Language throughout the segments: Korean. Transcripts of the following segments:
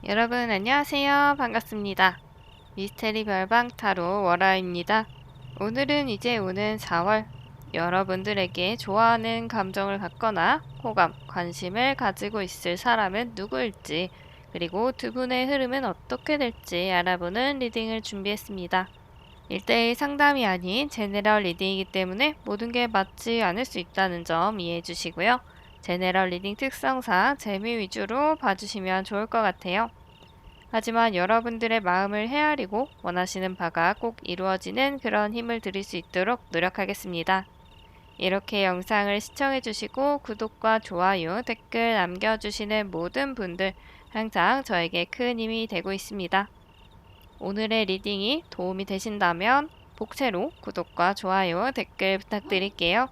여러분 안녕하세요. 반갑습니다. 미스테리 별방 타로 월화입니다. 오늘은 이제 오는 4월 여러분들에게 좋아하는 감정을 갖거나 호감, 관심을 가지고 있을 사람은 누구일지 그리고 두 분의 흐름은 어떻게 될지 알아보는 리딩을 준비했습니다. 1대1 상담이 아닌 제네럴 리딩이기 때문에 모든 게 맞지 않을 수 있다는 점 이해해 주시고요. 제네럴 리딩 특성상 재미 위주로 봐주시면 좋을 것 같아요. 하지만 여러분들의 마음을 헤아리고 원하시는 바가 꼭 이루어지는 그런 힘을 드릴 수 있도록 노력하겠습니다. 이렇게 영상을 시청해주시고 구독과 좋아요, 댓글 남겨주시는 모든 분들 항상 저에게 큰 힘이 되고 있습니다. 오늘의 리딩이 도움이 되신다면 복채로 구독과 좋아요, 댓글 부탁드릴게요.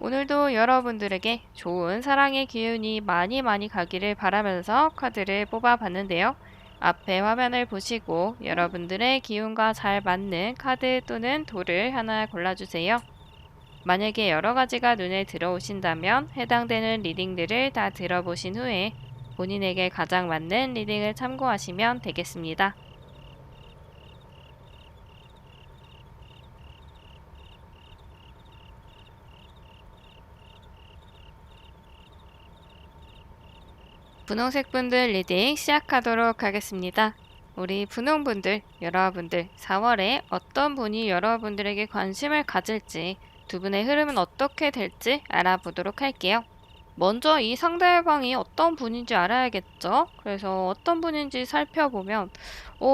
오늘도 여러분들에게 좋은 사랑의 기운이 많이 가기를 바라면서 카드를 뽑아봤는데요. 앞에 화면을 보시고 여러분들의 기운과 잘 맞는 카드 또는 돌을 하나 골라주세요. 만약에 여러 가지가 눈에 들어오신다면 해당되는 리딩들을 다 들어보신 후에 본인에게 가장 맞는 리딩을 참고하시면 되겠습니다. 분홍색 분들 리딩 시작하도록 하겠습니다. 우리 분홍분들, 여러분들 4월에 어떤 분이 여러분들에게 관심을 가질지 두 분의 흐름은 어떻게 될지 알아보도록 할게요. 먼저 이 상대방이 어떤 분인지 알아야겠죠. 그래서 어떤 분인지 살펴보면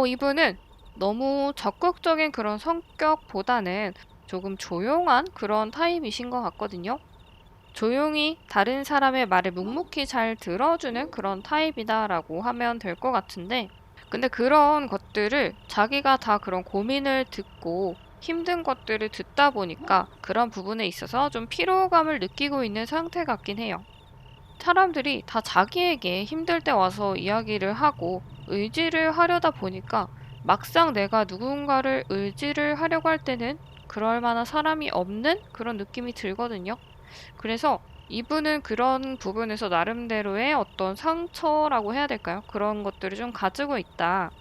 이분은 너무 적극적인 그런 성격보다는 조금 조용한 그런 타입이신 것 같거든요. 조용히 다른 사람의 말을 묵묵히 잘 들어주는 그런 타입이다라고 하면 될 것 같은데, 근데 그런 것들을 자기가 다 그런 고민을 듣고 힘든 것들을 듣다 보니까 그런 부분에 있어서 좀 피로감을 느끼고 있는 상태 같긴 해요. 사람들이 다 자기에게 힘들 때 와서 이야기를 하고 의지를 하려다 보니까 막상 내가 누군가를 의지를 하려고 할 때는 그럴 만한 사람이 없는 그런 느낌이 들거든요. 그래서 이분은 그런 부분에서 나름대로의 어떤 상처라고 해야 될까요? 그런 것들을 좀 가지고 있다.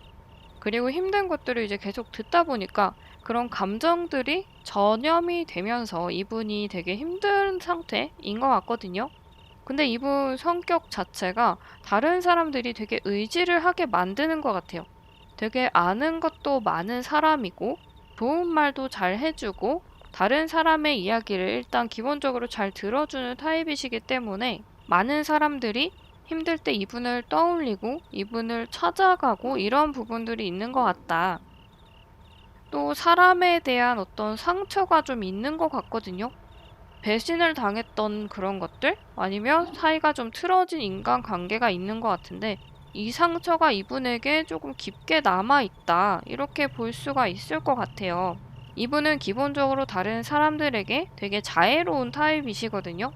그리고 힘든 것들을 이제 계속 듣다 보니까 그런 감정들이 전염이 되면서 이분이 되게 힘든 상태인 것 같거든요. 근데 이분 성격 자체가 다른 사람들이 되게 의지를 하게 만드는 것 같아요. 되게 아는 것도 많은 사람이고, 좋은 말도 잘 해주고, 다른 사람의 이야기를 일단 기본적으로 잘 들어주는 타입이시기 때문에 많은 사람들이 힘들 때 이분을 떠올리고 이분을 찾아가고 이런 부분들이 있는 것 같다. 또 사람에 대한 어떤 상처가 좀 있는 것 같거든요. 배신을 당했던 그런 것들? 아니면 사이가 좀 틀어진 인간관계가 있는 것 같은데 이 상처가 이분에게 조금 깊게 남아있다. 이렇게 볼 수가 있을 것 같아요. 이분은 기본적으로 다른 사람들에게 되게 자애로운 타입이시거든요.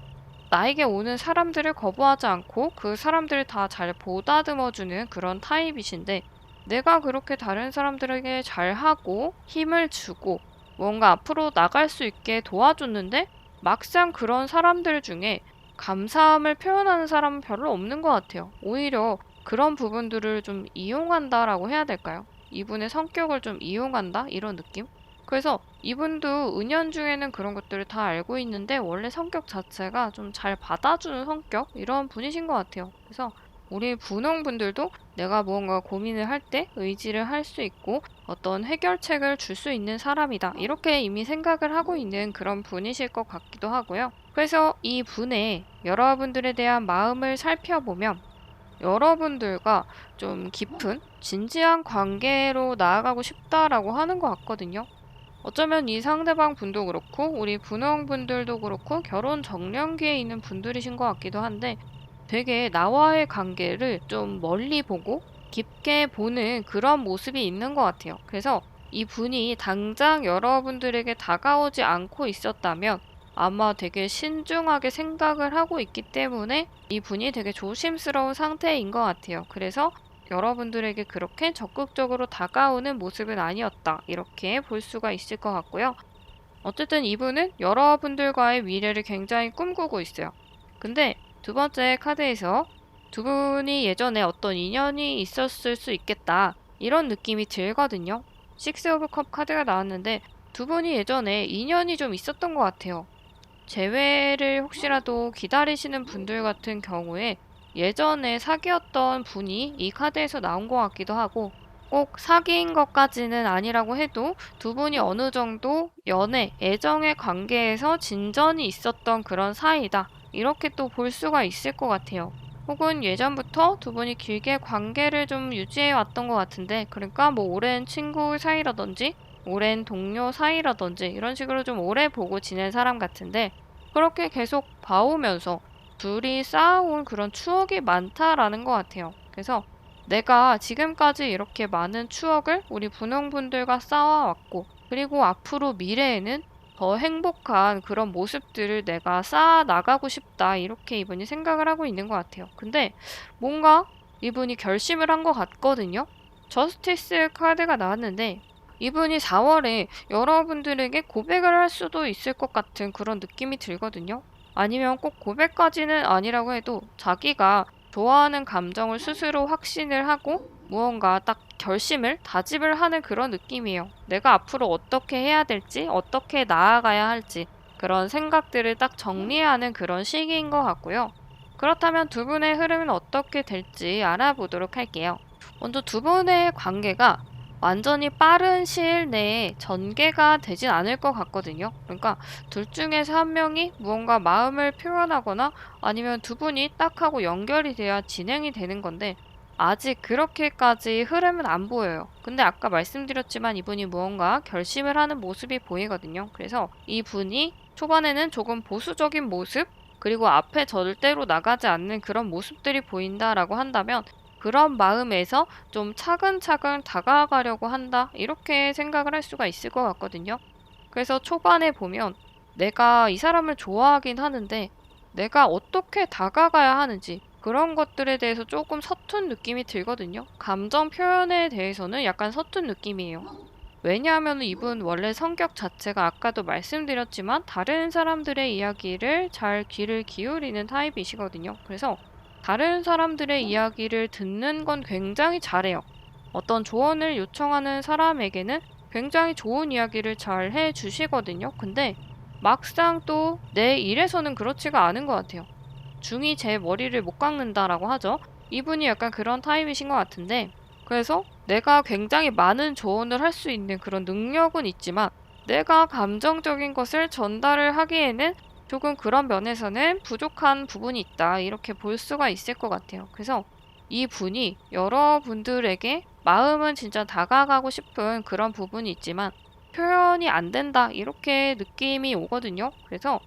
나에게 오는 사람들을 거부하지 않고 그 사람들을 다 잘 보다듬어주는 그런 타입이신데 내가 그렇게 다른 사람들에게 잘하고 힘을 주고 뭔가 앞으로 나갈 수 있게 도와줬는데 막상 그런 사람들 중에 감사함을 표현하는 사람은 별로 없는 것 같아요. 오히려 그런 부분들을 좀 이용한다라고 해야 될까요? 이분의 성격을 좀 이용한다? 이런 느낌? 그래서 이분도 은연중에는 그런 것들을 다 알고 있는데 원래 성격 자체가 좀 잘 받아주는 성격? 이런 분이신 것 같아요. 그래서 우리 분홍분들도 내가 무언가 고민을 할 때 의지를 할 수 있고 어떤 해결책을 줄 수 있는 사람이다. 이렇게 이미 생각을 하고 있는 그런 분이실 것 같기도 하고요. 그래서 이 분의 여러분들에 대한 마음을 살펴보면 여러분들과 좀 깊은 진지한 관계로 나아가고 싶다라고 하는 것 같거든요. 어쩌면 이 상대방 분도 그렇고 우리 분홍분들도 그렇고 결혼 정년기에 있는 분들이신 것 같기도 한데 되게 나와의 관계를 좀 멀리 보고 깊게 보는 그런 모습이 있는 것 같아요. 그래서 이 분이 당장 여러분들에게 다가오지 않고 있었다면 아마 되게 신중하게 생각을 하고 있기 때문에 이 분이 되게 조심스러운 상태인 것 같아요. 그래서 여러분들에게 그렇게 적극적으로 다가오는 모습은 아니었다. 이렇게 볼 수가 있을 것 같고요. 어쨌든 이분은 여러분들과의 미래를 굉장히 꿈꾸고 있어요. 근데 두 번째 카드에서 두 분이 예전에 어떤 인연이 있었을 수 있겠다. 이런 느낌이 들거든요. 식스 오브 컵 카드가 나왔는데 두 분이 예전에 인연이 좀 있었던 것 같아요. 재회를 혹시라도 기다리시는 분들 같은 경우에 예전에 사귀었던 분이 이 카드에서 나온 것 같기도 하고 꼭 사귄 것까지는 아니라고 해도 두 분이 어느 정도 연애, 애정의 관계에서 진전이 있었던 그런 사이다. 이렇게 또 볼 수가 있을 것 같아요. 혹은 예전부터 두 분이 길게 관계를 좀 유지해 왔던 것 같은데, 그러니까 뭐 오랜 친구 사이라든지 오랜 동료 사이라든지 이런 식으로 좀 오래 보고 지낸 사람 같은데, 그렇게 계속 봐오면서 둘이 쌓아온 그런 추억이 많다라는 것 같아요. 그래서 내가 지금까지 이렇게 많은 추억을 우리 분홍분들과 쌓아왔고, 그리고 앞으로 미래에는 더 행복한 그런 모습들을 내가 쌓아 나가고 싶다. 이렇게 이분이 생각을 하고 있는 것 같아요. 근데 뭔가 이분이 결심을 한 것 같거든요. 저스티스 카드가 나왔는데 이분이 4월에 여러분들에게 고백을 할 수도 있을 것 같은 그런 느낌이 들거든요. 아니면 꼭 고백까지는 아니라고 해도 자기가 좋아하는 감정을 스스로 확신을 하고 무언가 딱 결심을, 다짐을 하는 그런 느낌이에요. 내가 앞으로 어떻게 해야 될지, 어떻게 나아가야 할지 그런 생각들을 딱 정리하는 그런 시기인 것 같고요. 그렇다면 두 분의 흐름은 어떻게 될지 알아보도록 할게요. 먼저 두 분의 관계가 완전히 빠른 시일 내에 전개가 되진 않을 것 같거든요. 그러니까 둘 중에서 한 명이 무언가 마음을 표현하거나 아니면 두 분이 딱 하고 연결이 돼야 진행이 되는 건데 아직 그렇게까지 흐름은 안 보여요. 근데 아까 말씀드렸지만 이분이 무언가 결심을 하는 모습이 보이거든요. 그래서 이분이 초반에는 조금 보수적인 모습, 그리고 앞에 절대로 나가지 않는 그런 모습들이 보인다라고 한다면 그런 마음에서 좀 차근차근 다가가려고 한다. 이렇게 생각을 할 수가 있을 것 같거든요. 그래서 초반에 보면 내가 이 사람을 좋아하긴 하는데 내가 어떻게 다가가야 하는지 그런 것들에 대해서 조금 서툰 느낌이 들거든요. 감정 표현에 대해서는 약간 서툰 느낌이에요. 왜냐하면 이분 원래 성격 자체가 아까도 말씀드렸지만 다른 사람들의 이야기를 잘 귀를 기울이는 타입이시거든요. 그래서 다른 사람들의 이야기를 듣는 건 굉장히 잘해요. 어떤 조언을 요청하는 사람에게는 굉장히 좋은 이야기를 잘 해주시거든요. 근데 막상 또 내 일에서는 그렇지가 않은 것 같아요. 중이 제 머리를 못 깎는다라고 하죠. 이분이 약간 그런 타입이신 것 같은데, 그래서 내가 굉장히 많은 조언을 할 수 있는 그런 능력은 있지만 내가 감정적인 것을 전달을 하기에는 조금 그런 면에서는 부족한 부분이 있다. 이렇게 볼 수가 있을 것 같아요. 그래서 이 분이 여러분들에게 마음은 진짜 다가가고 싶은 그런 부분이 있지만 표현이 안 된다. 이렇게 느낌이 오거든요. 그래서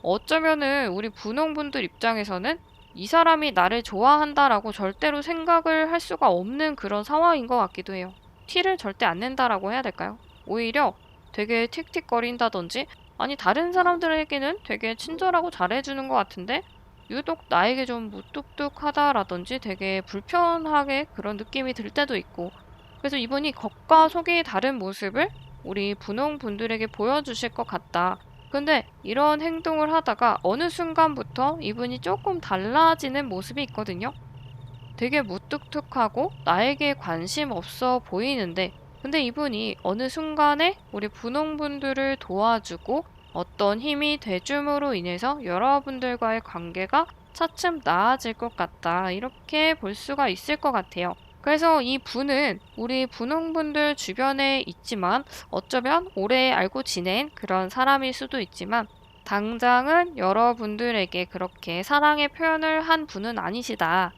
어쩌면은 우리 분홍분들 입장에서는 이 사람이 나를 좋아한다라고 절대로 생각을 할 수가 없는 그런 상황인 것 같기도 해요. 티를 절대 안 낸다라고 해야 될까요? 오히려 되게 틱틱거린다든지 아니 다른 사람들에게는 되게 친절하고 잘해주는 것 같은데 유독 나에게 좀 무뚝뚝하다라든지 되게 불편하게 그런 느낌이 들 때도 있고 그래서 이분이 겉과 속이 다른 모습을 우리 분홍분들에게 보여주실 것 같다. 근데 이런 행동을 하다가 어느 순간부터 이분이 조금 달라지는 모습이 있거든요. 되게 무뚝뚝하고 나에게 관심 없어 보이는데 근데 이분이 어느 순간에 우리 분홍분들을 도와주고 어떤 힘이 돼줌으로 인해서 여러분들과의 관계가 차츰 나아질 것 같다. 이렇게 볼 수가 있을 것 같아요. 그래서 이 분은 우리 분홍분들 주변에 있지만 어쩌면 오래 알고 지낸 그런 사람일 수도 있지만 당장은 여러분들에게 그렇게 사랑의 표현을 한 분은 아니시다.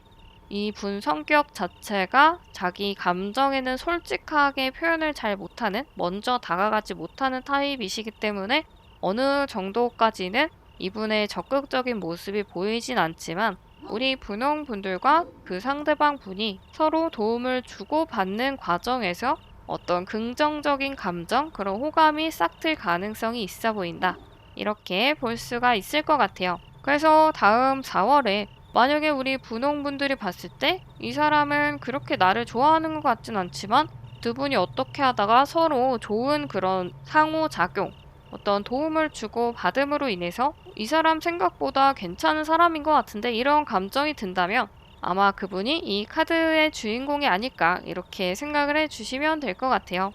이 분 성격 자체가 자기 감정에는 솔직하게 표현을 잘 못하는, 먼저 다가가지 못하는 타입이시기 때문에 어느 정도까지는 이분의 적극적인 모습이 보이진 않지만 우리 분홍분들과 그 상대방 분이 서로 도움을 주고받는 과정에서 어떤 긍정적인 감정, 그런 호감이 싹틀 가능성이 있어 보인다. 이렇게 볼 수가 있을 것 같아요. 그래서 다음 4월에 만약에 우리 분홍분들이 봤을 때 이 사람은 그렇게 나를 좋아하는 것 같진 않지만 두 분이 어떻게 하다가 서로 좋은 그런 상호작용, 어떤 도움을 주고 받음으로 인해서 이 사람 생각보다 괜찮은 사람인 것 같은데 이런 감정이 든다면 아마 그분이 이 카드의 주인공이 아닐까 이렇게 생각을 해주시면 될 것 같아요.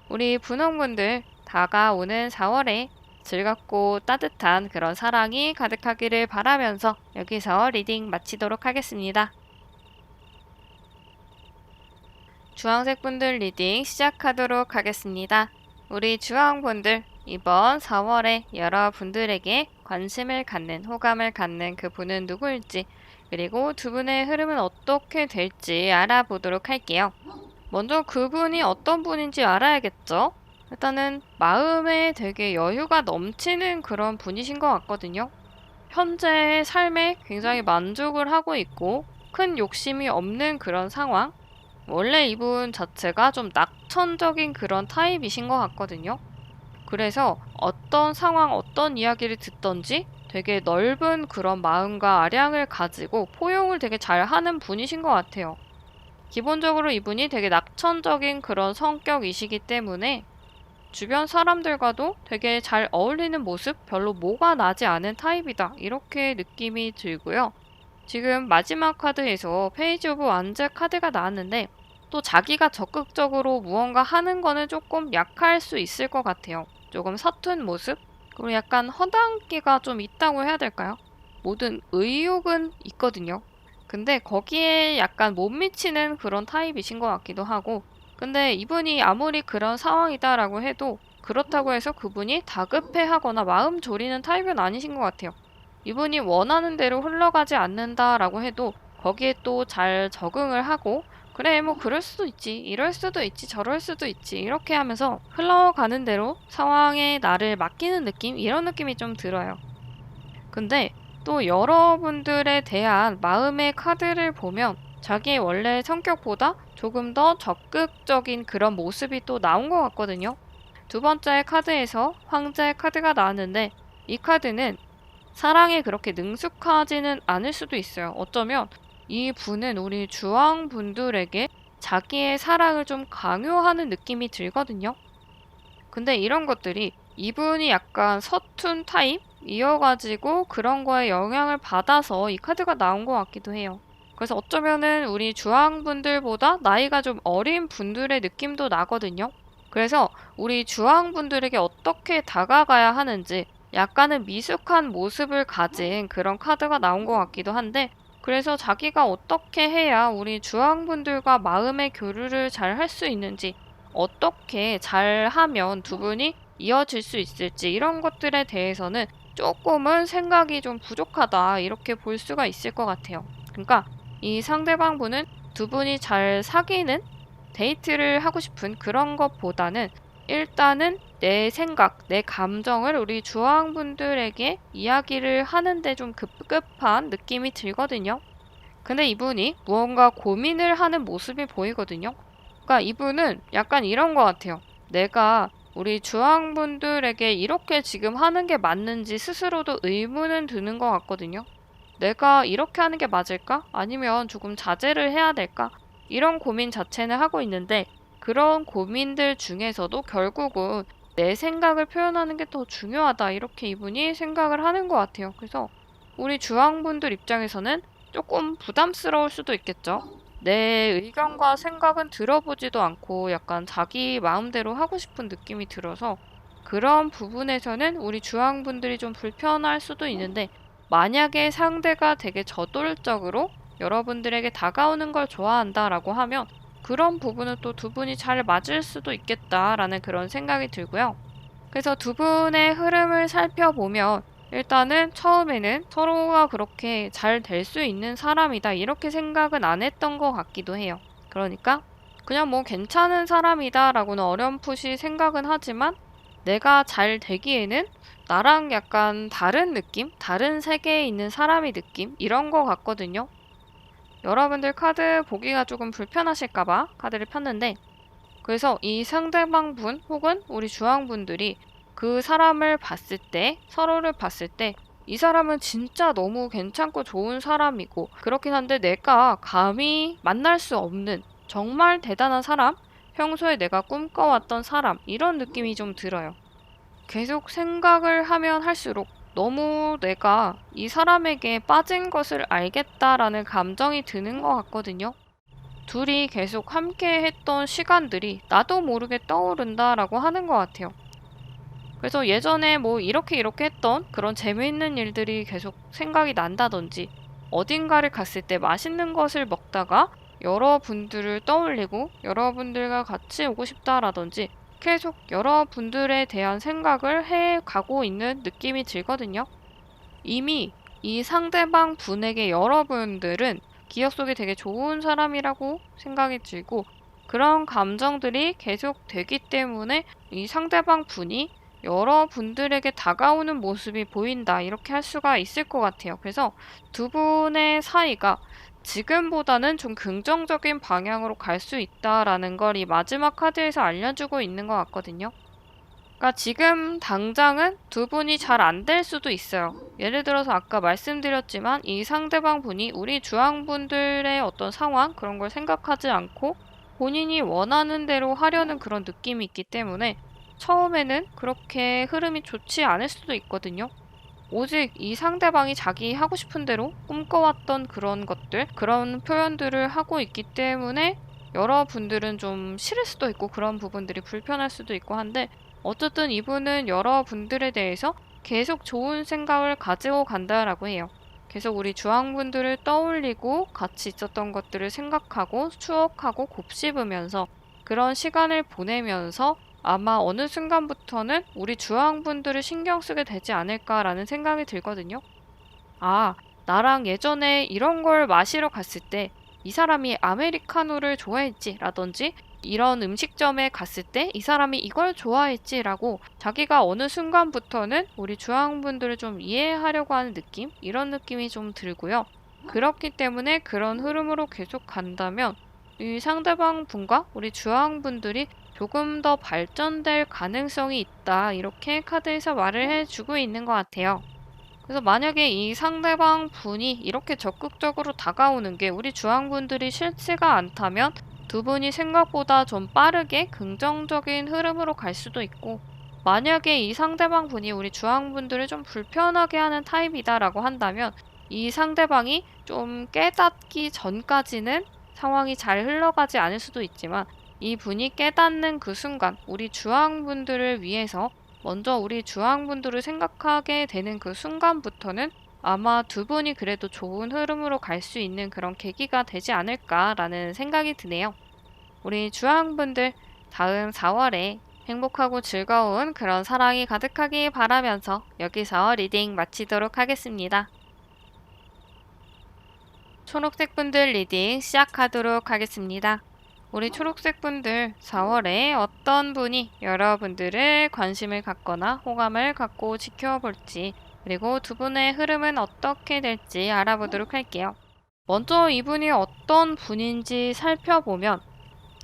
우리 분홍분들 다가오는 4월에 즐겁고 따뜻한 그런 사랑이 가득하기를 바라면서 여기서 리딩 마치도록 하겠습니다. 주황색 분들 리딩 시작하도록 하겠습니다. 우리 주황분들 이번 4월에 여러분들에게 관심을 갖는, 호감을 갖는 그분은 누구일지, 그리고 두 분의 흐름은 어떻게 될지 알아보도록 할게요. 먼저 그분이 어떤 분인지 알아야겠죠? 일단은 마음에 되게 여유가 넘치는 그런 분이신 것 같거든요. 현재의 삶에 굉장히 만족을 하고 있고 큰 욕심이 없는 그런 상황. 원래 이분 자체가 좀 낙천적인 그런 타입이신 것 같거든요. 그래서 어떤 상황, 어떤 이야기를 듣던지 되게 넓은 그런 마음과 아량을 가지고 포용을 되게 잘 하는 분이신 것 같아요. 기본적으로 이분이 되게 낙천적인 그런 성격이시기 때문에 주변 사람들과도 되게 잘 어울리는 모습, 별로 모가 나지 않은 타입이다. 이렇게 느낌이 들고요. 지금 마지막 카드에서 페이지 오브 완즈 카드가 나왔는데 또 자기가 적극적으로 무언가 하는 거는 조금 약할 수 있을 것 같아요. 조금 서툰 모습? 그리고 약간 허당기가 좀 있다고 해야 될까요? 모든 의욕은 있거든요. 근데 거기에 약간 못 미치는 그런 타입이신 것 같기도 하고, 근데 이분이 아무리 그런 상황이다라고 해도 그렇다고 해서 그분이 다급해하거나 마음 졸이는 타입은 아니신 것 같아요. 이분이 원하는 대로 흘러가지 않는다라고 해도 거기에 또 잘 적응을 하고, 그래 뭐 그럴 수도 있지, 이럴 수도 있지, 저럴 수도 있지, 이렇게 하면서 흘러가는 대로 상황에 나를 맡기는 느낌? 이런 느낌이 좀 들어요. 근데 또 여러분들에 대한 마음의 카드를 보면 자기의 원래 성격보다 조금 더 적극적인 그런 모습이 또 나온 것 같거든요. 두 번째 카드에서 황제의 카드가 나왔는데 이 카드는 사랑에 그렇게 능숙하지는 않을 수도 있어요. 어쩌면 이 분은 우리 주황분들에게 자기의 사랑을 좀 강요하는 느낌이 들거든요. 근데 이런 것들이 이분이 약간 서툰 타입이어가지고 그런 거에 영향을 받아서 이 카드가 나온 것 같기도 해요. 그래서 어쩌면은 우리 주황분들보다 나이가 좀 어린 분들의 느낌도 나거든요. 그래서 우리 주황분들에게 어떻게 다가가야 하는지 약간은 미숙한 모습을 가진 그런 카드가 나온 것 같기도 한데, 그래서 자기가 어떻게 해야 우리 주황분들과 마음의 교류를 잘 할 수 있는지, 어떻게 잘 하면 두 분이 이어질 수 있을지, 이런 것들에 대해서는 조금은 생각이 좀 부족하다 이렇게 볼 수가 있을 것 같아요. 그러니까 이 상대방 분은 두 분이 잘 사귀는, 데이트를 하고 싶은 그런 것보다는 일단은 내 생각, 내 감정을 우리 주황분들에게 이야기를 하는데 좀 급급한 느낌이 들거든요. 근데 이분이 무언가 고민을 하는 모습이 보이거든요. 그러니까 이분은 약간 이런 것 같아요. 내가 우리 주황분들에게 이렇게 지금 하는 게 맞는지 스스로도 의문은 드는 것 같거든요. 내가 이렇게 하는 게 맞을까? 아니면 조금 자제를 해야 될까? 이런 고민 자체는 하고 있는데, 그런 고민들 중에서도 결국은 내 생각을 표현하는 게 더 중요하다. 이렇게 이분이 생각을 하는 것 같아요. 그래서 우리 주황분들 입장에서는 조금 부담스러울 수도 있겠죠. 내 의견과 생각은 들어보지도 않고 약간 자기 마음대로 하고 싶은 느낌이 들어서 그런 부분에서는 우리 주황분들이 좀 불편할 수도 있는데, 만약에 상대가 되게 저돌적으로 여러분들에게 다가오는 걸 좋아한다라고 하면 그런 부분은 또 두 분이 잘 맞을 수도 있겠다라는 그런 생각이 들고요. 그래서 두 분의 흐름을 살펴보면 일단은 처음에는 서로가 그렇게 잘 될 수 있는 사람이다 이렇게 생각은 안 했던 것 같기도 해요. 그러니까 그냥 뭐 괜찮은 사람이다 라고는 어렴풋이 생각은 하지만 내가 잘 되기에는 나랑 약간 다른 느낌? 다른 세계에 있는 사람의 느낌? 이런 거 같거든요. 여러분들 카드 보기가 조금 불편하실까봐 카드를 폈는데, 그래서 이 상대방 분 혹은 우리 주황분들이 그 사람을 봤을 때, 서로를 봤을 때, 이 사람은 진짜 너무 괜찮고 좋은 사람이고, 그렇긴 한데 내가 감히 만날 수 없는 정말 대단한 사람? 평소에 내가 꿈꿔왔던 사람? 이런 느낌이 좀 들어요. 계속 생각을 하면 할수록 너무 내가 이 사람에게 빠진 것을 알겠다라는 감정이 드는 것 같거든요. 둘이 계속 함께 했던 시간들이 나도 모르게 떠오른다라고 하는 것 같아요. 그래서 예전에 뭐 이렇게 했던 그런 재미있는 일들이 계속 생각이 난다든지, 어딘가를 갔을 때 맛있는 것을 먹다가 여러분들을 떠올리고 여러분들과 같이 오고 싶다라든지 계속 여러분들에 대한 생각을 해 가고 있는 느낌이 들거든요. 이미 이 상대방 분에게 여러분들은 기억 속에 되게 좋은 사람이라고 생각이 들고, 그런 감정들이 계속 되기 때문에 이 상대방 분이 여러분들에게 다가오는 모습이 보인다, 이렇게 할 수가 있을 것 같아요. 그래서 두 분의 사이가 지금보다는 좀 긍정적인 방향으로 갈 수 있다라는 걸 이 마지막 카드에서 알려주고 있는 것 같거든요. 그러니까 지금 당장은 두 분이 잘 안 될 수도 있어요. 예를 들어서 아까 말씀드렸지만 이 상대방 분이 우리 주황분들의 어떤 상황, 그런 걸 생각하지 않고 본인이 원하는 대로 하려는 그런 느낌이 있기 때문에 처음에는 그렇게 흐름이 좋지 않을 수도 있거든요. 오직 이 상대방이 자기 하고 싶은 대로 꿈꿔왔던 그런 것들, 그런 표현들을 하고 있기 때문에 여러분들은 좀 싫을 수도 있고 그런 부분들이 불편할 수도 있고 한데, 어쨌든 이분은 여러분들에 대해서 계속 좋은 생각을 가지고 간다라고 해요. 계속 우리 주황분들을 떠올리고 같이 있었던 것들을 생각하고 추억하고 곱씹으면서 그런 시간을 보내면서 아마 어느 순간부터는 우리 주황분들을 신경 쓰게 되지 않을까라는 생각이 들거든요. 아, 나랑 예전에 이런 걸 마시러 갔을 때 이 사람이 아메리카노를 좋아했지 라든지, 이런 음식점에 갔을 때 이 사람이 이걸 좋아했지 라고 자기가 어느 순간부터는 우리 주황분들을 좀 이해하려고 하는 느낌? 이런 느낌이 좀 들고요. 그렇기 때문에 그런 흐름으로 계속 간다면 이 상대방 분과 우리 주황분들이 조금 더 발전될 가능성이 있다, 이렇게 카드에서 말을 해주고 있는 것 같아요. 그래서 만약에 이 상대방 분이 이렇게 적극적으로 다가오는 게 우리 주황분들이 싫지가 않다면 두 분이 생각보다 좀 빠르게 긍정적인 흐름으로 갈 수도 있고, 만약에 이 상대방 분이 우리 주황분들을 좀 불편하게 하는 타입이다라고 한다면 이 상대방이 좀 깨닫기 전까지는 상황이 잘 흘러가지 않을 수도 있지만, 이 분이 깨닫는 그 순간 우리 주황분들을 위해서 먼저 우리 주황분들을 생각하게 되는 그 순간부터는 아마 두 분이 그래도 좋은 흐름으로 갈 수 있는 그런 계기가 되지 않을까라는 생각이 드네요. 우리 주황분들, 다음 4월에 행복하고 즐거운 그런 사랑이 가득하길 바라면서 여기서 리딩 마치도록 하겠습니다. 초록색 분들 리딩 시작하도록 하겠습니다. 우리 초록색 분들, 4월에 어떤 분이 여러분들을 관심을 갖거나 호감을 갖고 지켜볼지, 그리고 두 분의 흐름은 어떻게 될지 알아보도록 할게요. 먼저 이분이 어떤 분인지 살펴보면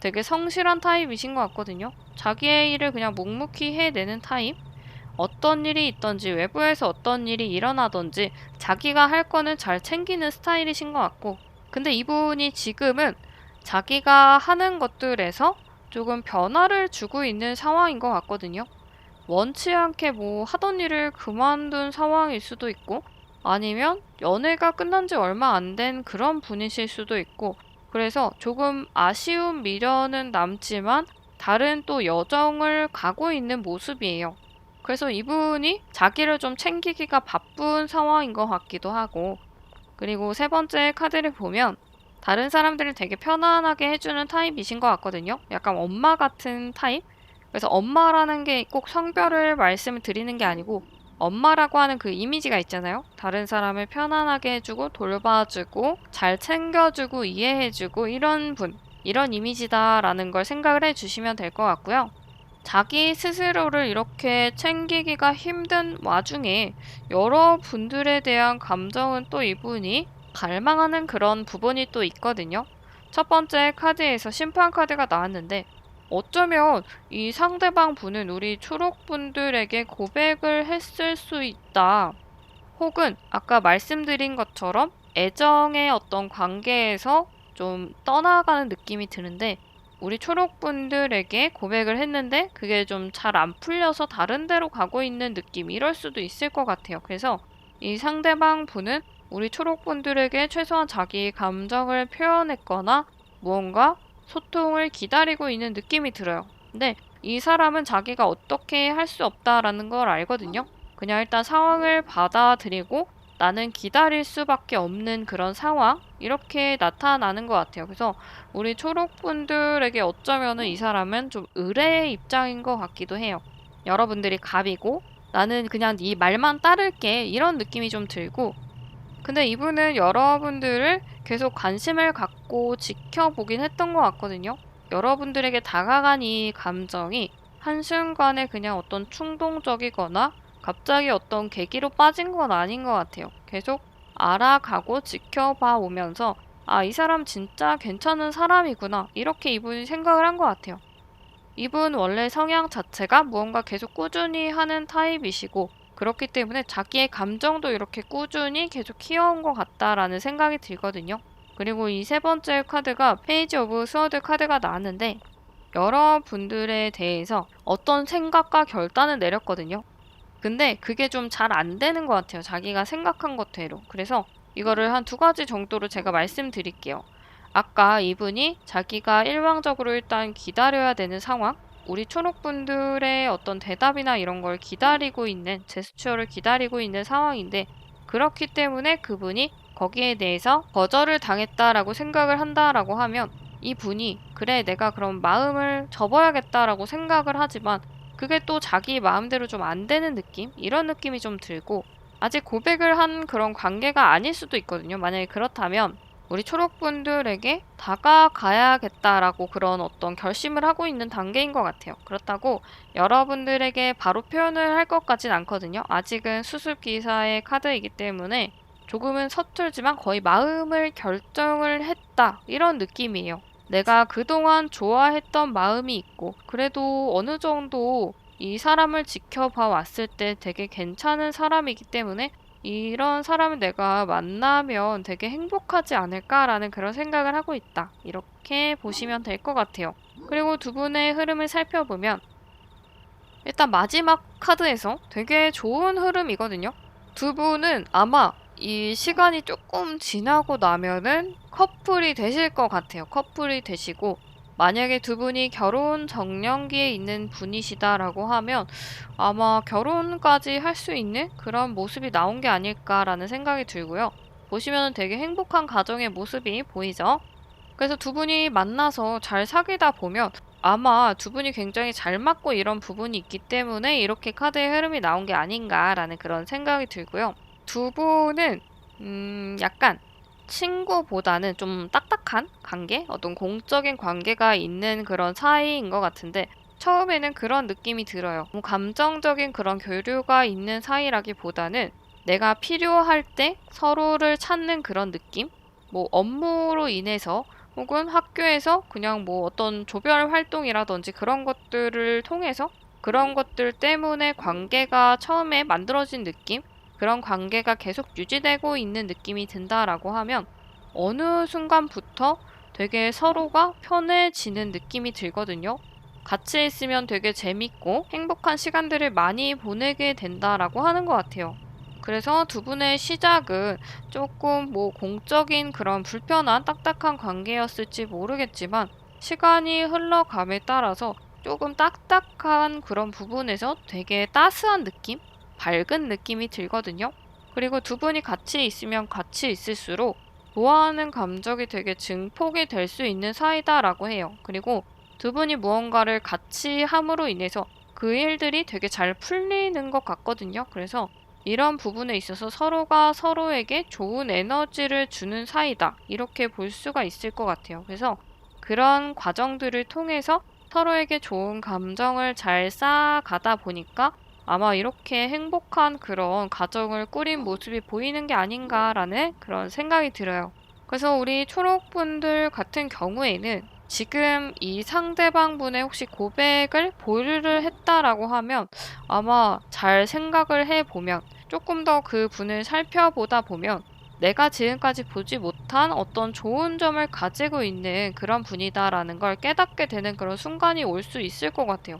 되게 성실한 타입이신 것 같거든요. 자기의 일을 그냥 묵묵히 해내는 타입? 어떤 일이 있던지, 외부에서 어떤 일이 일어나던지 자기가 할 거는 잘 챙기는 스타일이신 것 같고, 근데 이분이 지금은 자기가 하는 것들에서 조금 변화를 주고 있는 상황인 것 같거든요. 원치 않게 뭐 하던 일을 그만둔 상황일 수도 있고, 아니면 연애가 끝난 지 얼마 안 된 그런 분이실 수도 있고, 그래서 조금 아쉬운 미련은 남지만 다른 또 여정을 가고 있는 모습이에요. 그래서 이분이 자기를 좀 챙기기가 바쁜 상황인 것 같기도 하고, 그리고 세 번째 카드를 보면 다른 사람들을 되게 편안하게 해주는 타입이신 것 같거든요. 약간 엄마 같은 타입? 그래서 엄마라는 게 꼭 성별을 말씀을 드리는 게 아니고, 엄마라고 하는 그 이미지가 있잖아요. 다른 사람을 편안하게 해주고 돌봐주고 잘 챙겨주고 이해해주고 이런 분, 이런 이미지다라는 걸 생각을 해주시면 될 것 같고요. 자기 스스로를 이렇게 챙기기가 힘든 와중에 여러분들에 대한 감정은 또 이분이 갈망하는 그런 부분이 또 있거든요. 첫 번째 카드에서 심판 카드가 나왔는데, 어쩌면 이 상대방 분은 우리 초록분들에게 고백을 했을 수 있다. 혹은 아까 말씀드린 것처럼 애정의 어떤 관계에서 좀 떠나가는 느낌이 드는데, 우리 초록분들에게 고백을 했는데 그게 좀 잘 안 풀려서 다른 데로 가고 있는 느낌 이럴 수도 있을 것 같아요. 그래서 이 상대방 분은 우리 초록분들에게 최소한 자기 감정을 표현했거나 무언가 소통을 기다리고 있는 느낌이 들어요. 근데 이 사람은 자기가 어떻게 할 수 없다라는 걸 알거든요. 그냥 일단 상황을 받아들이고 나는 기다릴 수밖에 없는 그런 상황 이렇게 나타나는 것 같아요. 그래서 우리 초록분들에게 어쩌면은 이 사람은 좀 의뢰의 입장인 것 같기도 해요. 여러분들이 갑이고 나는 그냥 네 말만 따를게 이런 느낌이 좀 들고 근데 이분은 여러분들을 계속 관심을 갖고 지켜보긴 했던 것 같거든요. 여러분들에게 다가간 이 감정이 한순간에 그냥 어떤 충동적이거나 갑자기 어떤 계기로 빠진 건 아닌 것 같아요. 계속 알아가고 지켜봐 오면서 아, 이 사람 진짜 괜찮은 사람이구나. 이렇게 이분이 생각을 한 것 같아요. 이분 원래 성향 자체가 무언가 계속 꾸준히 하는 타입이시고 그렇기 때문에 자기의 감정도 이렇게 꾸준히 계속 키워온 것 같다라는 생각이 들거든요. 그리고 이 세 번째 카드가 페이지 오브 스워드 카드가 나왔는데 여러분들에 대해서 어떤 생각과 결단을 내렸거든요. 근데 그게 좀 잘 안 되는 것 같아요. 자기가 생각한 것대로. 그래서 이거를 한 두 가지 정도로 제가 말씀드릴게요. 아까 이분이 자기가 일방적으로 일단 기다려야 되는 상황, 우리 초록분들의 어떤 대답이나 이런 걸 기다리고 있는, 제스처를 기다리고 있는 상황인데, 그렇기 때문에 그분이 거기에 대해서 거절을 당했다라고 생각을 한다라고 하면, 이분이, 그래, 내가 그럼 마음을 접어야겠다라고 생각을 하지만, 그게 또 자기 마음대로 좀 안 되는 느낌? 이런 느낌이 좀 들고, 아직 고백을 한 그런 관계가 아닐 수도 있거든요. 만약에 그렇다면, 우리 초록분들에게 다가가야겠다라고 그런 어떤 결심을 하고 있는 단계인 것 같아요. 그렇다고 여러분들에게 바로 표현을 할 것 같진 않거든요. 아직은 수습 기사의 카드이기 때문에 조금은 서툴지만 거의 마음을 결정을 했다. 이런 느낌이에요. 내가 그동안 좋아했던 마음이 있고 그래도 어느 정도 이 사람을 지켜봐 왔을 때 되게 괜찮은 사람이기 때문에 이런 사람을 내가 만나면 되게 행복하지 않을까라는 그런 생각을 하고 있다. 이렇게 보시면 될 것 같아요. 그리고 두 분의 흐름을 살펴보면 일단 마지막 카드에서 되게 좋은 흐름이거든요. 두 분은 아마 이 시간이 조금 지나고 나면은 커플이 되실 것 같아요. 커플이 되시고 만약에 두 분이 결혼 정년기에 있는 분이시다라고 하면 아마 결혼까지 할 수 있는 그런 모습이 나온 게 아닐까라는 생각이 들고요. 보시면 되게 행복한 가정의 모습이 보이죠? 그래서 두 분이 만나서 잘 사귀다 보면 아마 두 분이 굉장히 잘 맞고 이런 부분이 있기 때문에 이렇게 카드의 흐름이 나온 게 아닌가라는 그런 생각이 들고요. 두 분은 약간 친구보다는 좀 딱딱한 관계? 어떤 공적인 관계가 있는 그런 사이인 것 같은데 처음에는 그런 느낌이 들어요. 감정적인 그런 교류가 있는 사이라기보다는 내가 필요할 때 서로를 찾는 그런 느낌? 뭐 업무로 인해서 혹은 학교에서 그냥 뭐 어떤 조별 활동이라든지 그런 것들을 통해서 그런 것들 때문에 관계가 처음에 만들어진 느낌? 그런 관계가 계속 유지되고 있는 느낌이 든다라고 하면 어느 순간부터 되게 서로가 편해지는 느낌이 들거든요. 같이 있으면 되게 재밌고 행복한 시간들을 많이 보내게 된다라고 하는 것 같아요. 그래서 두 분의 시작은 조금 뭐 공적인 그런 불편한 딱딱한 관계였을지 모르겠지만 시간이 흘러감에 따라서 조금 딱딱한 그런 부분에서 되게 따스한 느낌? 밝은 느낌이 들거든요. 그리고 두 분이 같이 있으면 같이 있을수록 좋아하는 감정이 되게 증폭이 될 수 있는 사이다라고 해요. 그리고 두 분이 무언가를 같이 함으로 인해서 그 일들이 되게 잘 풀리는 것 같거든요. 그래서 이런 부분에 있어서 서로가 서로에게 좋은 에너지를 주는 사이다. 이렇게 볼 수가 있을 것 같아요. 그래서 그런 과정들을 통해서 서로에게 좋은 감정을 잘 쌓아가다 보니까 아마 이렇게 행복한 그런 가정을 꾸린 모습이 보이는 게 아닌가라는 그런 생각이 들어요. 그래서 우리 초록분들 같은 경우에는 지금 이 상대방 분의 혹시 고백을 보류를 했다라고 하면 아마 잘 생각을 해보면 조금 더 그 분을 살펴보다 보면 내가 지금까지 보지 못한 어떤 좋은 점을 가지고 있는 그런 분이다라는 걸 깨닫게 되는 그런 순간이 올 수 있을 것 같아요.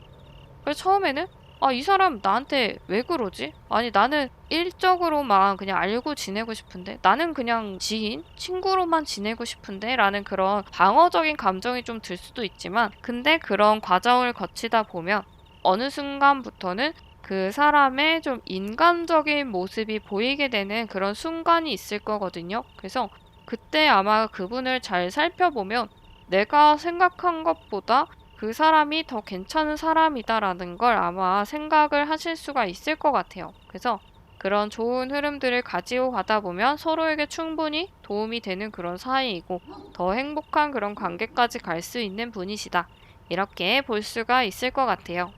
그래서 처음에는 이 사람 나한테 왜 그러지? 아니, 나는 일적으로만 그냥 알고 지내고 싶은데, 나는 그냥 지인, 친구로만 지내고 싶은데, 라는 그런 방어적인 감정이 좀 들 수도 있지만, 근데 그런 과정을 거치다 보면 어느 순간부터는 그 사람의 좀 인간적인 모습이 보이게 되는 그런 순간이 있을 거거든요. 그래서 그때 아마 그분을 잘 살펴보면 내가 생각한 것보다 그 사람이 더 괜찮은 사람이다라는 걸 아마 생각을 하실 수가 있을 것 같아요. 그래서 그런 좋은 흐름들을 가지고 가다 보면 서로에게 충분히 도움이 되는 그런 사이이고 더 행복한 그런 관계까지 갈 수 있는 분이시다. 이렇게 볼 수가 있을 것 같아요.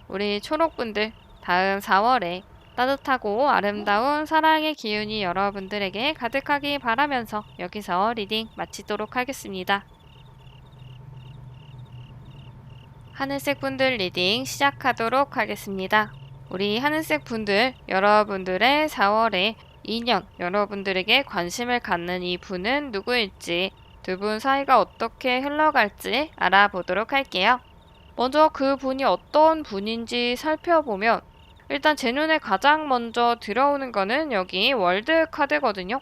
우리 초록분들, 다음 4월에 따뜻하고 아름다운 사랑의 기운이 여러분들에게 가득하기 바라면서 여기서 리딩 마치도록 하겠습니다. 하늘색 분들 리딩 시작하도록 하겠습니다. 우리 하늘색 분들, 여러분들의 4월에 인연, 여러분들에게 관심을 갖는 이 분은 누구일지, 두 분 사이가 어떻게 흘러갈지 알아보도록 할게요. 먼저 그 분이 어떤 분인지 살펴보면 일단 제 눈에 가장 먼저 들어오는 거는 여기 월드 카드거든요.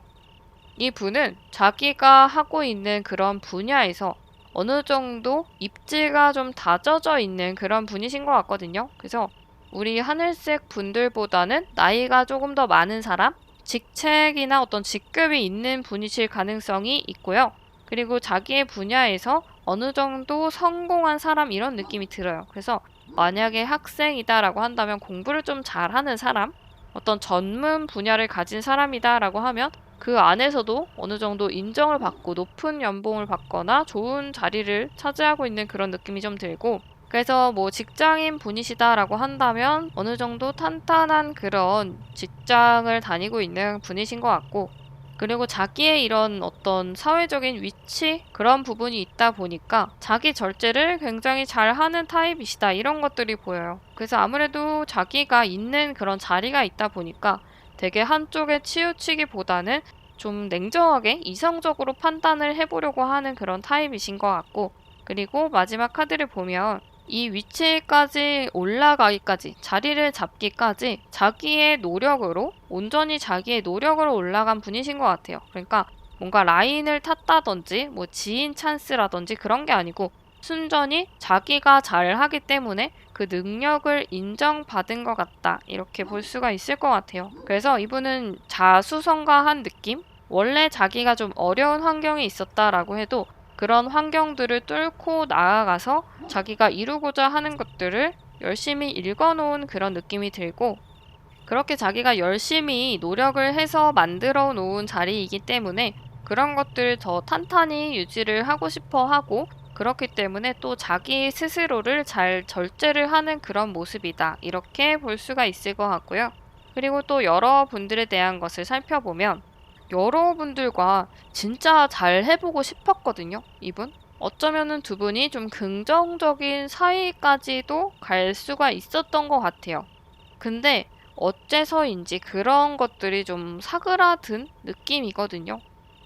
이 분은 자기가 하고 있는 그런 분야에서 어느 정도 입지가 좀 다져져 있는 그런 분이신 것 같거든요. 그래서 우리 하늘색 분들보다는 나이가 조금 더 많은 사람, 직책이나 어떤 직급이 있는 분이실 가능성이 있고요. 그리고 자기의 분야에서 어느 정도 성공한 사람 이런 느낌이 들어요. 그래서 만약에 학생이다라고 한다면 공부를 좀 잘하는 사람, 어떤 전문 분야를 가진 사람이다라고 하면 그 안에서도 어느 정도 인정을 받고 높은 연봉을 받거나 좋은 자리를 차지하고 있는 그런 느낌이 좀 들고, 그래서 뭐 직장인 분이시다라고 한다면 어느 정도 탄탄한 그런 직장을 다니고 있는 분이신 것 같고, 그리고 자기의 이런 어떤 사회적인 위치 그런 부분이 있다 보니까 자기 절제를 굉장히 잘하는 타입이시다 이런 것들이 보여요. 그래서 아무래도 자기가 있는 그런 자리가 있다 보니까 되게 한쪽에 치우치기보다는 좀 냉정하게 이성적으로 판단을 해보려고 하는 그런 타입이신 것 같고, 그리고 마지막 카드를 보면 이 위치까지 올라가기까지, 자리를 잡기까지 자기의 노력으로, 온전히 자기의 노력으로 올라간 분이신 것 같아요. 그러니까 뭔가 라인을 탔다든지 뭐 지인 찬스라든지 그런 게 아니고 순전히 자기가 잘하기 때문에 그 능력을 인정받은 것 같다, 이렇게 볼 수가 있을 것 같아요. 그래서 이분은 자수성가한 느낌? 원래 자기가 좀 어려운 환경에 있었다라고 해도 그런 환경들을 뚫고 나아가서 자기가 이루고자 하는 것들을 열심히 읽어놓은 그런 느낌이 들고, 그렇게 자기가 열심히 노력을 해서 만들어 놓은 자리이기 때문에 그런 것들을 더 탄탄히 유지를 하고 싶어 하고, 그렇기 때문에 또 자기 스스로를 잘 절제를 하는 그런 모습이다, 이렇게 볼 수가 있을 것 같고요. 그리고 또 여러분들에 대한 것을 살펴보면 여러분들과 진짜 잘 해보고 싶었거든요, 이분. 어쩌면은 두 분이 좀 긍정적인 사이까지도 갈 수가 있었던 것 같아요. 근데 어째서인지 그런 것들이 좀 사그라든 느낌이거든요.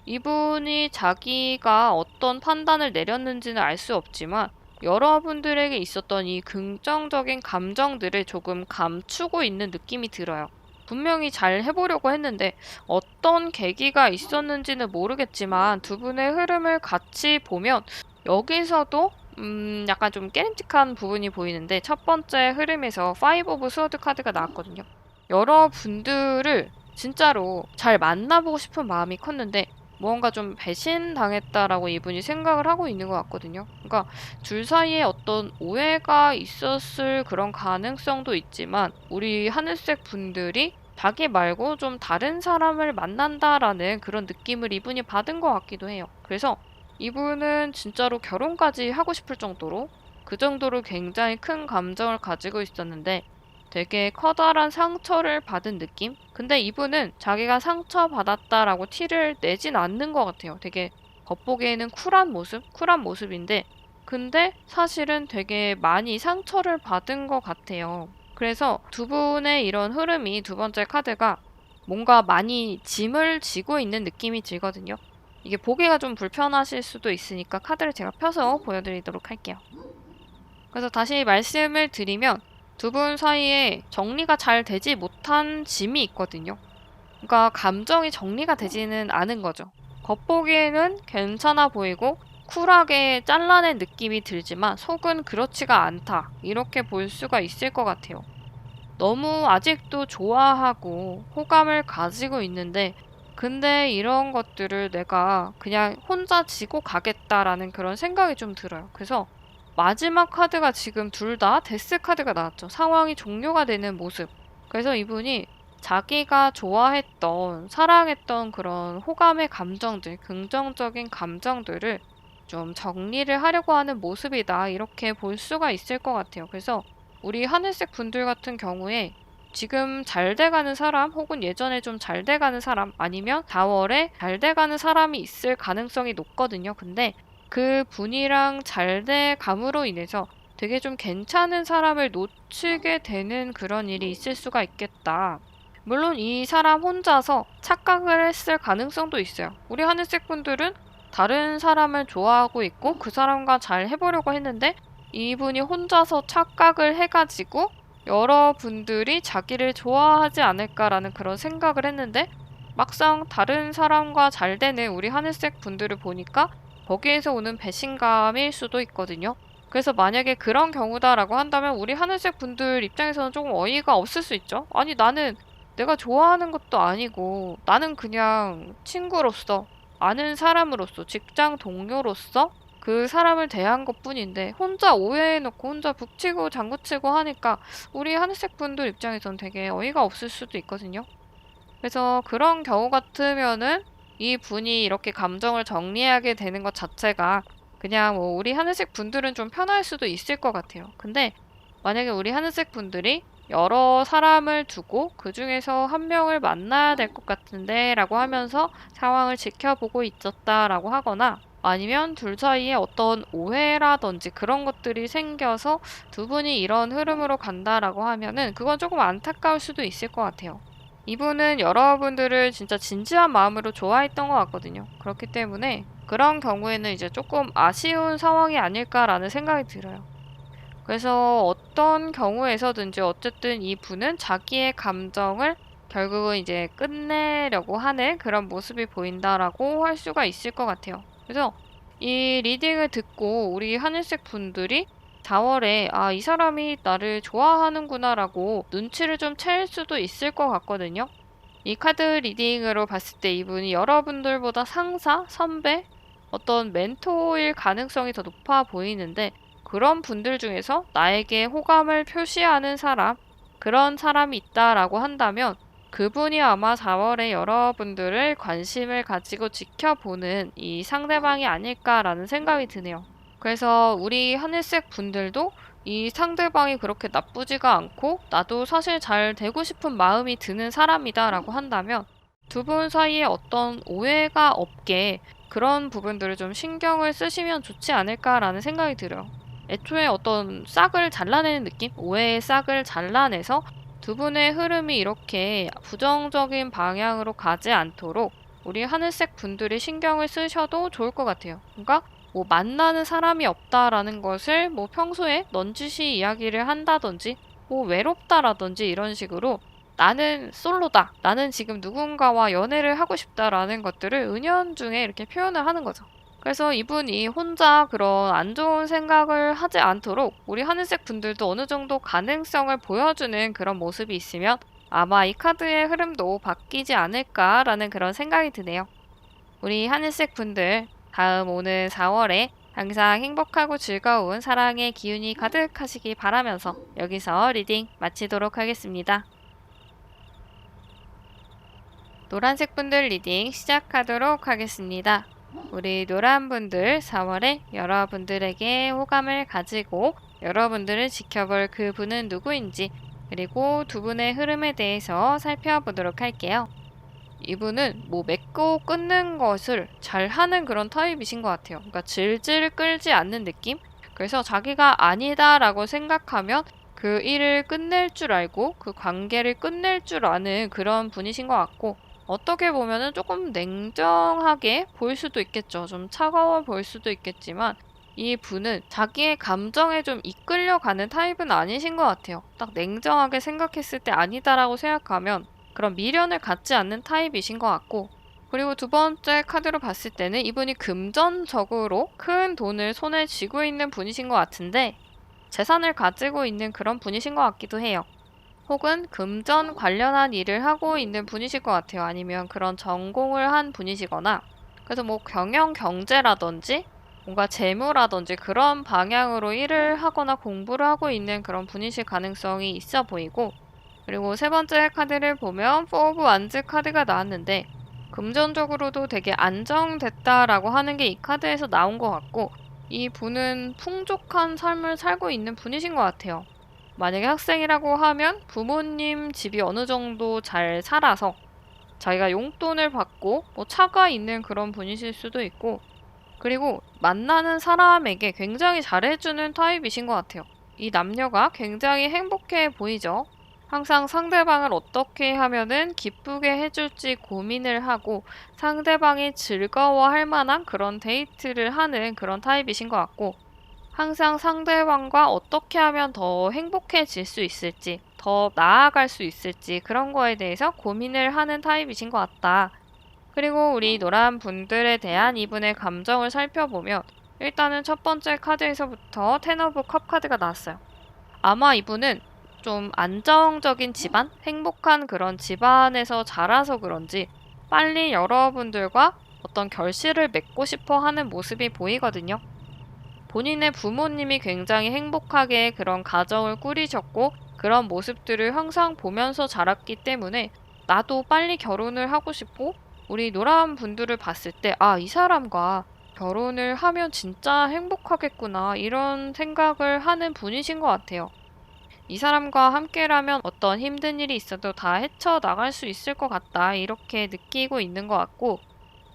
이분이 자기가 어떤 판단을 내렸는지는 알 수 없지만 여러분들에게 있었던 이 긍정적인 감정들을 조금 감추고 있는 느낌이 들어요. 분명히 잘 해보려고 했는데 어떤 계기가 있었는지는 모르겠지만 두 분의 흐름을 같이 보면 여기서도 약간 좀 깨름직한 부분이 보이는데, 첫 번째 흐름에서 5 오브 스워드 카드가 나왔거든요. 여러분들을 진짜로 잘 만나보고 싶은 마음이 컸는데 무언가 좀 배신당했다라고 이분이 생각을 하고 있는 것 같거든요. 그러니까 둘 사이에 어떤 오해가 있었을 그런 가능성도 있지만 우리 하늘색 분들이 자기 말고 좀 다른 사람을 만난다라는 그런 느낌을 이분이 받은 것 같기도 해요. 그래서 이분은 진짜로 결혼까지 하고 싶을 정도로, 그 정도로 굉장히 큰 감정을 가지고 있었는데 되게 커다란 상처를 받은 느낌? 근데 이분은 자기가 상처받았다라고 티를 내진 않는 것 같아요. 되게 겉보기에는 쿨한 모습인데 근데 사실은 되게 많이 상처를 받은 것 같아요. 그래서 두 분의 이런 흐름이, 두 번째 카드가 뭔가 많이 짐을 지고 있는 느낌이 들거든요. 이게 보기가 좀 불편하실 수도 있으니까 카드를 제가 펴서 보여드리도록 할게요. 그래서 다시 말씀을 드리면 두 분 사이에 정리가 잘 되지 못한 짐이 있거든요. 그러니까 감정이 정리가 되지는 않은 거죠. 겉보기에는 괜찮아 보이고 쿨하게 잘라낸 느낌이 들지만 속은 그렇지가 않다. 이렇게 볼 수가 있을 것 같아요. 너무 아직도 좋아하고 호감을 가지고 있는데 근데 이런 것들을 내가 그냥 혼자 지고 가겠다라는 그런 생각이 좀 들어요. 그래서 마지막 카드가 지금 둘 다 데스 카드가 나왔죠. 상황이 종료가 되는 모습. 그래서 이분이 자기가 좋아했던, 사랑했던 그런 호감의 감정들, 긍정적인 감정들을 좀 정리를 하려고 하는 모습이다. 이렇게 볼 수가 있을 것 같아요. 그래서 우리 하늘색 분들 같은 경우에 지금 잘 돼가는 사람 혹은 예전에 좀 잘 돼가는 사람 아니면 4월에 잘 돼가는 사람이 있을 가능성이 높거든요. 근데 그 분이랑 잘 돼감으로 인해서 되게 좀 괜찮은 사람을 놓치게 되는 그런 일이 있을 수가 있겠다. 물론 이 사람 혼자서 착각을 했을 가능성도 있어요. 우리 하늘색 분들은 다른 사람을 좋아하고 있고 그 사람과 잘 해보려고 했는데 이분이 혼자서 착각을 해가지고 여러분들이 자기를 좋아하지 않을까라는 그런 생각을 했는데 막상 다른 사람과 잘 되는 우리 하늘색 분들을 보니까 거기에서 오는 배신감일 수도 있거든요. 그래서 만약에 그런 경우다라고 한다면 우리 하늘색 분들 입장에서는 조금 어이가 없을 수 있죠. 아니 나는 내가 좋아하는 것도 아니고 나는 그냥 친구로서 아는 사람으로서 직장 동료로서 그 사람을 대한 것뿐인데 혼자 오해해놓고 혼자 북치고 장구치고 하니까 우리 하늘색 분들 입장에선 되게 어이가 없을 수도 있거든요. 그래서 그런 경우 같으면은 이 분이 이렇게 감정을 정리하게 되는 것 자체가 그냥 뭐 우리 하늘색 분들은 좀 편할 수도 있을 것 같아요. 근데 만약에 우리 하늘색 분들이 여러 사람을 두고 그 중에서 한 명을 만나야 될 것 같은데 라고 하면서 상황을 지켜보고 있었다라고 하거나 아니면 둘 사이에 어떤 오해라든지 그런 것들이 생겨서 두 분이 이런 흐름으로 간다라고 하면은 그건 조금 안타까울 수도 있을 것 같아요. 이분은 여러분들을 진짜 진지한 마음으로 좋아했던 것 같거든요. 그렇기 때문에 그런 경우에는 이제 조금 아쉬운 상황이 아닐까라는 생각이 들어요. 그래서 어떤 경우에서든지 어쨌든 이 분은 자기의 감정을 결국은 이제 끝내려고 하는 그런 모습이 보인다라고 할 수가 있을 것 같아요. 그래서 이 리딩을 듣고 우리 하늘색 분들이 4월에 이 사람이 나를 좋아하는구나라고 눈치를 좀 챌 수도 있을 것 같거든요. 이 카드 리딩으로 봤을 때 이분이 여러분들보다 상사, 선배, 어떤 멘토일 가능성이 더 높아 보이는데 그런 분들 중에서 나에게 호감을 표시하는 사람, 그런 사람이 있다라고 한다면 그분이 아마 4월에 여러분들을 관심을 가지고 지켜보는 이 상대방이 아닐까라는 생각이 드네요. 그래서 우리 하늘색 분들도 이 상대방이 그렇게 나쁘지가 않고 나도 사실 잘 되고 싶은 마음이 드는 사람이다라고 한다면 두 분 사이에 어떤 오해가 없게 그런 부분들을 좀 신경을 쓰시면 좋지 않을까라는 생각이 들어요. 애초에 어떤 싹을 잘라내는 느낌? 오해의 싹을 잘라내서 두 분의 흐름이 이렇게 부정적인 방향으로 가지 않도록 우리 하늘색 분들이 신경을 쓰셔도 좋을 것 같아요. 그러니까 뭐 만나는 사람이 없다라는 것을 뭐 평소에 넌지시 이야기를 한다든지 뭐 외롭다라든지 이런 식으로 나는 솔로다. 나는 지금 누군가와 연애를 하고 싶다라는 것들을 은연중에 이렇게 표현을 하는 거죠. 그래서 이분이 혼자 그런 안 좋은 생각을 하지 않도록 우리 하늘색 분들도 어느 정도 가능성을 보여주는 그런 모습이 있으면 아마 이 카드의 흐름도 바뀌지 않을까라는 그런 생각이 드네요. 우리 하늘색 분들 다음 오는 4월에 항상 행복하고 즐거운 사랑의 기운이 가득하시기 바라면서 여기서 리딩 마치도록 하겠습니다. 노란색 분들 리딩 시작하도록 하겠습니다. 우리 노란 분들 4월에 여러분들에게 호감을 가지고 여러분들을 지켜볼 그 분은 누구인지 그리고 두 분의 흐름에 대해서 살펴보도록 할게요. 이분은 뭐 맺고 끊는 것을 잘하는 그런 타입이신 것 같아요. 그러니까 질질 끌지 않는 느낌? 그래서 자기가 아니다라고 생각하면 그 그 일을 끝낼 줄 알고 그 관계를 끝낼 줄 아는 그런 분이신 것 같고, 어떻게 보면은 조금 냉정하게 보일 수도 있겠죠. 좀 차가워 보일 수도 있겠지만 이 분은 자기의 감정에 좀 이끌려가는 타입은 아니신 것 같아요. 딱 냉정하게 생각했을 때 아니다라고 생각하면 그런 미련을 갖지 않는 타입이신 것 같고, 그리고 두 번째 카드로 봤을 때는 이분이 금전적으로 큰 돈을 손에 쥐고 있는 분이신 것 같은데, 재산을 가지고 있는 그런 분이신 것 같기도 해요. 혹은 금전 관련한 일을 하고 있는 분이실 것 같아요. 아니면 그런 전공을 한 분이시거나, 그래서 뭐 경영 경제라든지 뭔가 재무라든지 그런 방향으로 일을 하거나 공부를 하고 있는 그런 분이실 가능성이 있어 보이고, 그리고 세 번째 카드를 보면 4 오브 완즈 카드가 나왔는데, 금전적으로도 되게 안정됐다라고 하는 게 이 카드에서 나온 것 같고, 이 분은 풍족한 삶을 살고 있는 분이신 것 같아요. 만약에 학생이라고 하면 부모님 집이 어느 정도 잘 살아서 자기가 용돈을 받고 뭐 차가 있는 그런 분이실 수도 있고, 그리고 만나는 사람에게 굉장히 잘해주는 타입이신 것 같아요. 이 남녀가 굉장히 행복해 보이죠? 항상 상대방을 어떻게 하면은 기쁘게 해줄지 고민을 하고 상대방이 즐거워할 만한 그런 데이트를 하는 그런 타입이신 것 같고, 항상 상대방과 어떻게 하면 더 행복해질 수 있을지, 더 나아갈 수 있을지 그런 거에 대해서 고민을 하는 타입이신 것 같다. 그리고 우리 노란 분들에 대한 이분의 감정을 살펴보면, 일단은 첫 번째 카드에서부터 텐 오브 컵 카드가 나왔어요. 아마 이분은 좀 안정적인 집안, 행복한 그런 집안에서 자라서 그런지 빨리 여러분들과 어떤 결실을 맺고 싶어 하는 모습이 보이거든요. 본인의 부모님이 굉장히 행복하게 그런 가정을 꾸리셨고 그런 모습들을 항상 보면서 자랐기 때문에 나도 빨리 결혼을 하고 싶고, 우리 노란 분들을 봤을 때 아, 이 사람과 결혼을 하면 진짜 행복하겠구나 이런 생각을 하는 분이신 것 같아요. 이 사람과 함께라면 어떤 힘든 일이 있어도 다 헤쳐나갈 수 있을 것 같다 이렇게 느끼고 있는 것 같고,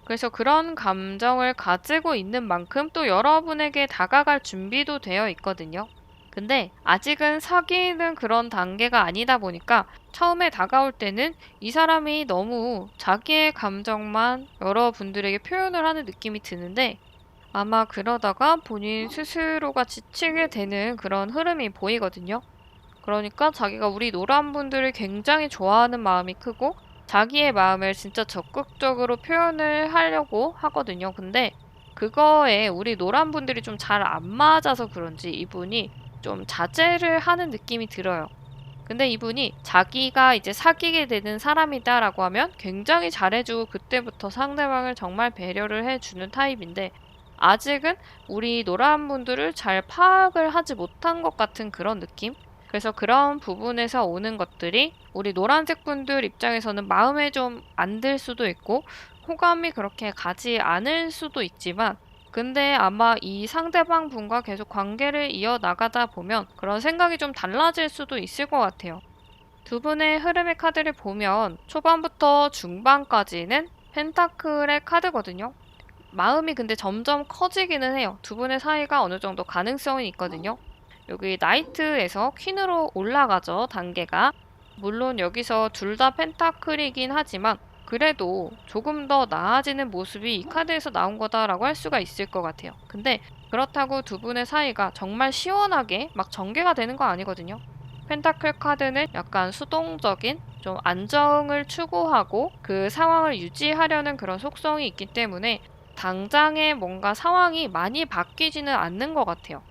그래서 그런 감정을 가지고 있는 만큼 또 여러분에게 다가갈 준비도 되어 있거든요. 근데 아직은 사귀는 그런 단계가 아니다 보니까 처음에 다가올 때는 이 사람이 너무 자기의 감정만 여러분들에게 표현을 하는 느낌이 드는데, 아마 그러다가 본인 스스로가 지치게 되는 그런 흐름이 보이거든요. 그러니까 자기가 우리 노란 분들을 굉장히 좋아하는 마음이 크고 자기의 마음을 진짜 적극적으로 표현을 하려고 하거든요. 근데 그거에 우리 노란 분들이 좀 잘 안 맞아서 그런지 이분이 좀 자제를 하는 느낌이 들어요. 근데 이분이 자기가 이제 사귀게 되는 사람이다라고 하면 굉장히 잘해주고 그때부터 상대방을 정말 배려를 해주는 타입인데, 아직은 우리 노란 분들을 잘 파악을 하지 못한 것 같은 그런 느낌? 그래서 그런 부분에서 오는 것들이 우리 노란색 분들 입장에서는 마음에 좀 안 들 수도 있고 호감이 그렇게 가지 않을 수도 있지만, 근데 아마 이 상대방 분과 계속 관계를 이어나가다 보면 그런 생각이 좀 달라질 수도 있을 것 같아요. 두 분의 흐름의 카드를 보면 초반부터 중반까지는 펜타클의 카드거든요. 마음이 근데 점점 커지기는 해요. 두 분의 사이가 어느 정도 가능성이 있거든요. 여기 나이트에서 퀸으로 올라가죠, 단계가. 물론 여기서 둘 다 펜타클이긴 하지만 그래도 조금 더 나아지는 모습이 이 카드에서 나온 거다라고 할 수가 있을 것 같아요. 근데 그렇다고 두 분의 사이가 정말 시원하게 막 전개가 되는 거 아니거든요. 펜타클 카드는 약간 수동적인 좀 안정을 추구하고 그 상황을 유지하려는 그런 속성이 있기 때문에 당장에 뭔가 상황이 많이 바뀌지는 않는 것 같아요.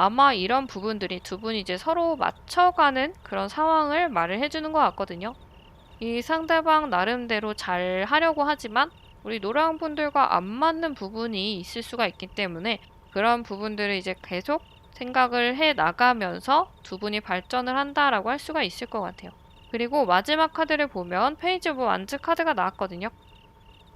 아마 이런 부분들이 두 분이 이제 서로 맞춰가는 그런 상황을 말을 해주는 것 같거든요. 이 상대방 나름대로 잘 하려고 하지만 우리 노랑 분들과 안 맞는 부분이 있을 수가 있기 때문에 그런 부분들을 이제 계속 생각을 해 나가면서 두 분이 발전을 한다라고 할 수가 있을 것 같아요. 그리고 마지막 카드를 보면 페이지 오브 완즈 카드가 나왔거든요.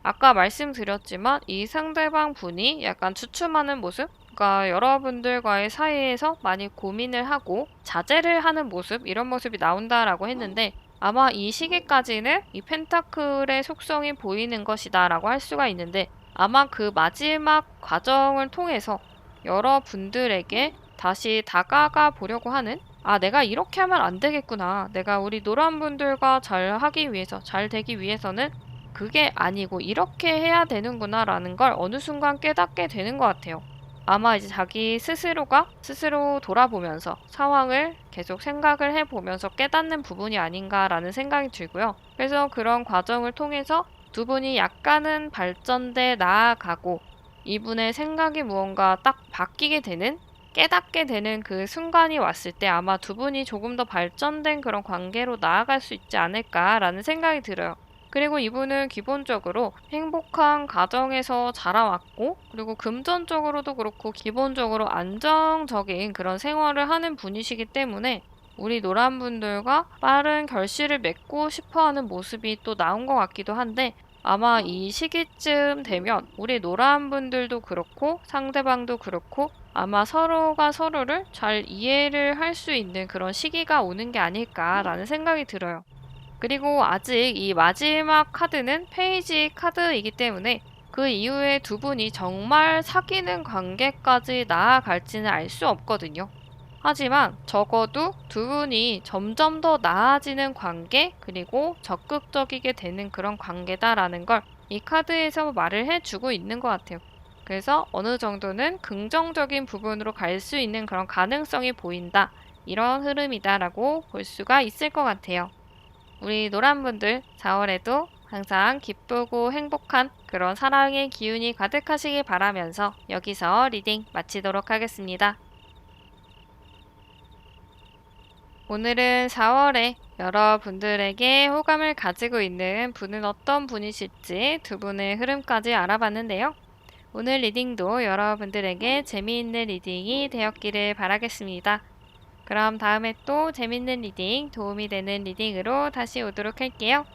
아까 말씀드렸지만 이 상대방 분이 약간 주춤하는 모습? 그러니까 여러분들과의 사이에서 많이 고민을 하고 자제를 하는 모습, 이런 모습이 나온다라고 했는데, 아마 이 시기까지는 이 펜타클의 속성이 보이는 것이다 라고 할 수가 있는데, 아마 그 마지막 과정을 통해서 여러분들에게 다시 다가가 보려고 하는 아, 내가 이렇게 하면 안 되겠구나. 내가 우리 노란분들과 잘 하기 위해서, 잘 되기 위해서는 그게 아니고 이렇게 해야 되는구나라는 걸 어느 순간 깨닫게 되는 것 같아요. 아마 이제 자기 스스로가 스스로 돌아보면서 상황을 계속 생각을 해보면서 깨닫는 부분이 아닌가라는 생각이 들고요. 그래서 그런 과정을 통해서 두 분이 약간은 발전돼 나아가고 이분의 생각이 무언가 딱 바뀌게 되는 깨닫게 되는 그 순간이 왔을 때 아마 두 분이 조금 더 발전된 그런 관계로 나아갈 수 있지 않을까라는 생각이 들어요. 그리고 이분은 기본적으로 행복한 가정에서 자라왔고, 그리고 금전적으로도 그렇고, 기본적으로 안정적인 그런 생활을 하는 분이시기 때문에, 우리 노란분들과 빠른 결실을 맺고 싶어 하는 모습이 또 나온 것 같기도 한데, 아마 이 시기쯤 되면 우리 노란분들도 그렇고, 상대방도 그렇고, 아마 서로가 서로를 잘 이해를 할 수 있는 그런 시기가 오는 게 아닐까라는 생각이 들어요. 그리고 아직 이 마지막 카드는 페이지 카드이기 때문에 그 이후에 두 분이 정말 사귀는 관계까지 나아갈지는 알 수 없거든요. 하지만 적어도 두 분이 점점 더 나아지는 관계, 그리고 적극적이게 되는 그런 관계다라는 걸 이 카드에서 말을 해주고 있는 것 같아요. 그래서 어느 정도는 긍정적인 부분으로 갈 수 있는 그런 가능성이 보인다. 이런 흐름이다라고 볼 수가 있을 것 같아요. 우리 노란분들 4월에도 항상 기쁘고 행복한 그런 사랑의 기운이 가득하시길 바라면서 여기서 리딩 마치도록 하겠습니다. 오늘은 4월에 여러분들에게 호감을 가지고 있는 분은 어떤 분이실지 두 분의 흐름까지 알아봤는데요. 오늘 리딩도 여러분들에게 재미있는 리딩이 되었기를 바라겠습니다. 그럼 다음에 또 재밌는 리딩, 도움이 되는 리딩으로 다시 오도록 할게요.